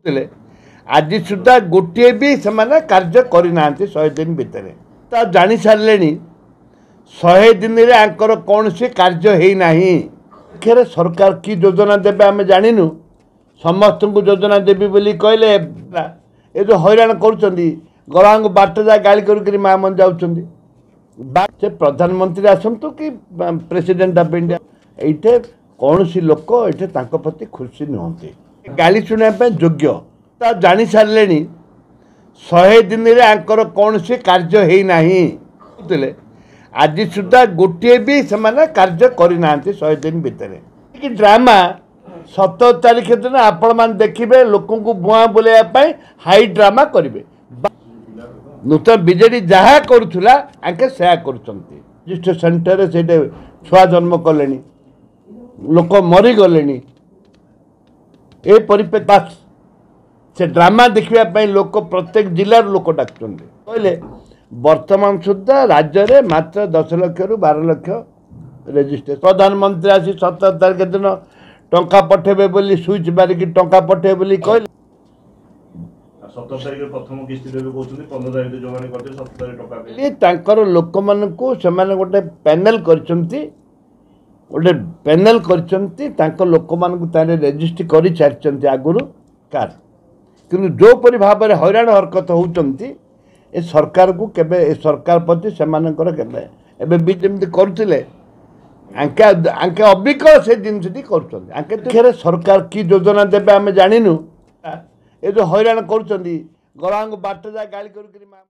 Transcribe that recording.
ଥିଲେ ଆଜି ସୁଦ୍ଧା ଗୋଟିଏ ବି ସେମାନେ କାର୍ଯ୍ୟ କରିନାହାନ୍ତି 100 ଦିନ ଭିତରେ। ତା ଜାଣି ସାରିଲେଣି 100 ଦିନରେ ଆଙ୍କର କୌଣସି କାର୍ଯ୍ୟ ହେଇନାହିଁ। ଏଥିରେ ସରକାର କି ଯୋଜନା ଦେବେ ଆମେ ଜାଣିନୁ। ସମସ୍ତଙ୍କୁ ଯୋଜନା ଦେବି ବୋଲି କହିଲେ ଏ ଯେଉଁ ହଇରାଣ କରୁଛନ୍ତି ଗରାଙ୍କୁ ବାଟ ଯା ଗାଳି କରିକି ମା ମାନେ ଯାଉଛନ୍ତି। ସେ ପ୍ରଧାନମନ୍ତ୍ରୀ ଆସନ୍ତୁ କି ପ୍ରେସିଡେଣ୍ଟ ଅଫ୍ ଇଣ୍ଡିଆ, ଏଇଠି କୌଣସି ଲୋକ ଏଠି ତାଙ୍କ ପ୍ରତି ଖୁସି ନୁହନ୍ତି, ଗାଳି ଶୁଣିବା ପାଇଁ ଯୋଗ୍ୟ। ତା ଜାଣି ସାରିଲେଣି 100 ଦିନରେ ଆଙ୍କର କୌଣସି କାର୍ଯ୍ୟ ହେଇନାହିଁ। ଥିଲେ ଆଜି ସୁଦ୍ଧା ଗୋଟିଏ ବି ସେମାନେ କାର୍ଯ୍ୟ କରିନାହାନ୍ତି 100 ଦିନ ଭିତରେ। କି ଡ୍ରାମା 17 ତାରିଖ ଦିନ ଆପଣମାନେ ଦେଖିବେ ଲୋକଙ୍କୁ ବୁଆଁ ବୁଲାଇବା ପାଇଁ ହାଇ ଡ୍ରାମା କରିବେ। ନୂତନ ବିଜେଡି ଯାହା କରୁଥିଲା ଆଙ୍କେ ସେୟା କରୁଛନ୍ତି। ରେଜିଷ୍ଟ୍ରେସନ ସେଣ୍ଟରରେ ସେଇଟା ଛୁଆ ଜନ୍ମ କଲେଣି, ଲୋକ ମରିଗଲେଣି। ଏ ପରିପ୍ରେକ୍ଷୀ से ड्रामा देखिया लोक प्रत्येक जिलार लोक डाकुଛନ୍ତି। कहले वर्तमान सुद्धा राज्य में मात्र 10 लाख रु 12 लाख रेजिस्ट्रेशन। प्रधानमंत्री आसी 17 तारीख दिन टंका पठेबे बोली स्विच मारिकी टंका पठेबे बोली कहले। 17 तारीख प्रथम किस्ती देबे कहउछन्ती, 15 तारीख जोमाने करते 17 तारीख टंका पे। ये तांकर लोक मानकू सेमाने गोटे पैनल करछन्ती, गोटे पैनल करछन्ती तांकर लोक मानकू ताने रेजिस्ट्री करि छारछन्ती आगुरु कार। कि जो परि भाव में हईराण हरकत होती ए सरकार को केबे ए सरकार प्रति सेमानकर केबे एबे भी जमती करुले आंके आंके अबिकल से जिनसी कर आंके सरकार की योजना देबे आमे जानिनु। ए जो हईराण करुछन्ती गरांग बाट जा गाली कर